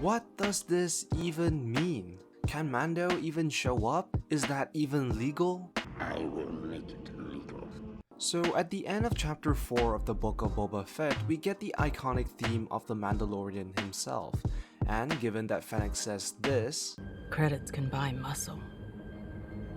What does this even mean? Can Mando even show up? Is that even legal? I will make it legal. So at the end of chapter 4 of the book of Boba Fett, we get the iconic theme of the Mandalorian himself. And given that Fennec says this, "Credits can buy muscle,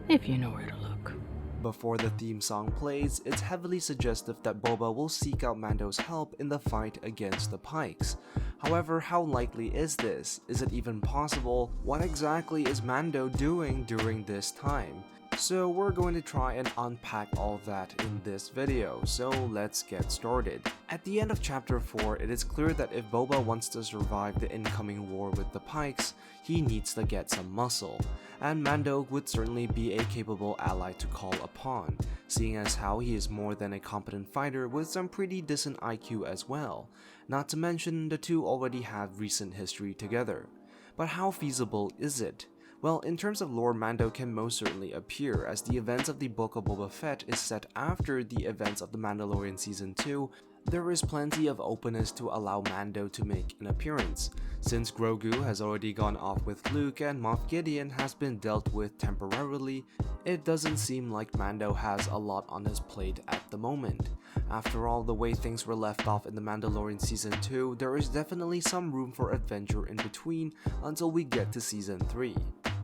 if you know where to look." before the theme song plays, it's heavily suggestive that Boba will seek out Mando's help in the fight against the Pykes. However, how likely is this? Is it even possible? What exactly is Mando doing during this time? So we're going to try and unpack all that in this video, so let's get started. At the end of chapter 4, it is clear that if Boba wants to survive the incoming war with the Pykes, he needs to get some muscle, and Mando would certainly be a capable ally to call upon, seeing as how he is more than a competent fighter with some pretty decent IQ as well, not to mention the two already have recent history together. But how feasible is it? Well, in terms of lore, Mando can most certainly appear, as the events of the Book of Boba Fett is set after the events of The Mandalorian Season 2, there is plenty of openness to allow Mando to make an appearance. Since Grogu has already gone off with Luke and Moff Gideon has been dealt with temporarily, it doesn't seem like Mando has a lot on his plate at the moment. After all, the way things were left off in The Mandalorian Season 2, there is definitely some room for adventure in between until we get to Season 3.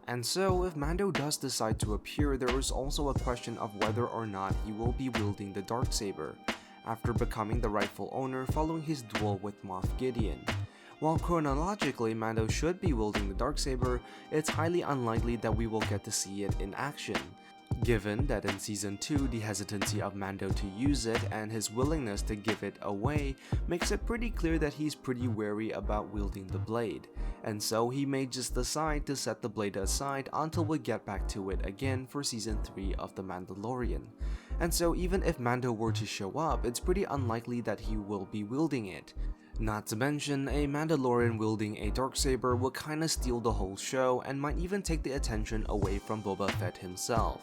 And so, if Mando does decide to appear, there is also a question of whether or not he will be wielding the Darksaber, after becoming the rightful owner following his duel with Moff Gideon. While chronologically Mando should be wielding the Darksaber, it's highly unlikely that we will get to see it in action, given that in Season 2 the hesitancy of Mando to use it and his willingness to give it away makes it pretty clear that he's pretty wary about wielding the blade, and so he may just decide to set the blade aside until we get back to it again for Season 3 of The Mandalorian. And so even if Mando were to show up, it's pretty unlikely that he will be wielding it. Not to mention, a Mandalorian wielding a Darksaber would kinda steal the whole show and might even take the attention away from Boba Fett himself.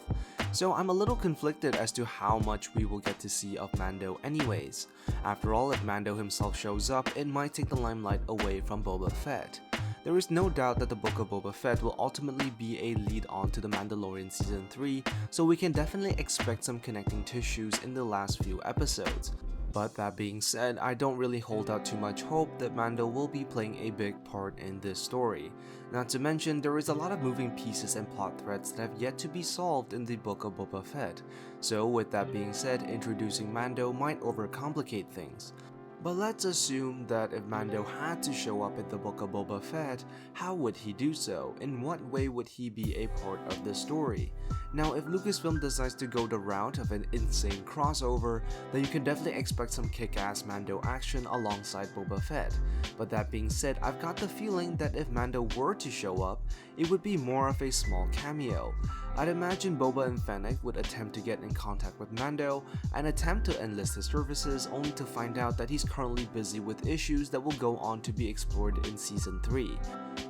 So I'm a little conflicted as to how much we will get to see of Mando anyways. After all, if Mando himself shows up, it might take the limelight away from Boba Fett. There is no doubt that the Book of Boba Fett will ultimately be a lead-on to The Mandalorian Season 3, so we can definitely expect some connecting tissues in the last few episodes. But that being said, I don't really hold out too much hope that Mando will be playing a big part in this story. Not to mention, there is a lot of moving pieces and plot threads that have yet to be solved in the Book of Boba Fett. So with that being said, introducing Mando might overcomplicate things. But let's assume that if Mando had to show up in the Book of Boba Fett, how would he do so? In what way would he be a part of the story? Now, if Lucasfilm decides to go the route of an insane crossover, then you can definitely expect some kick-ass Mando action alongside Boba Fett. But that being said, I've got the feeling that if Mando were to show up, it would be more of a small cameo. I'd imagine Boba and Fennec would attempt to get in contact with Mando and attempt to enlist his services, only to find out that he's currently busy with issues that will go on to be explored in Season 3.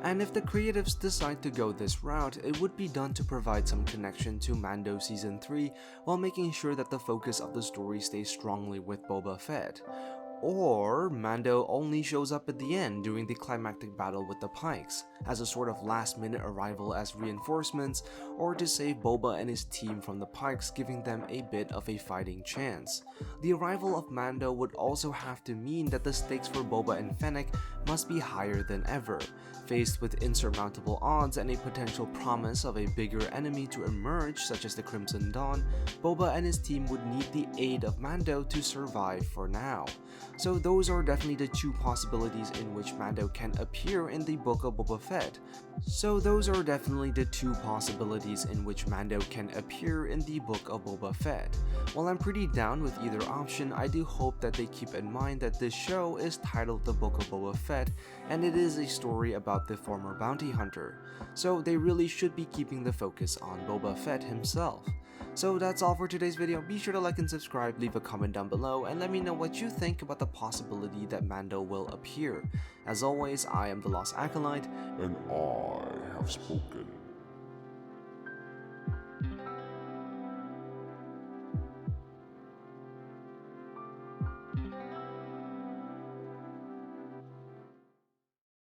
And if the creatives decide to go this route, it would be done to provide some connection to Mando Season 3 while making sure that the focus of the story stays strongly with Boba Fett. Or Mando only shows up at the end during the climactic battle with the Pykes, as a sort of last-minute arrival as reinforcements, or to save Boba and his team from the Pykes, giving them a bit of a fighting chance. The arrival of Mando would also have to mean that the stakes for Boba and Fennec must be higher than ever. Faced with insurmountable odds and a potential promise of a bigger enemy to emerge, such as the Crimson Dawn, Boba and his team would need the aid of Mando to survive for now. So those are definitely the two possibilities in which Mando can appear in the Book of Boba Fett. While I'm pretty down with either option, I do hope that they keep in mind that this show is titled The Book of Boba Fett, and it is a story about the former bounty hunter, so they really should be keeping the focus on Boba Fett himself. So that's all for today's video. Be sure to like and subscribe, leave a comment down below, and let me know what you think about the possibility that Mando will appear. As always, I am the Lost Acolyte, And I have spoken.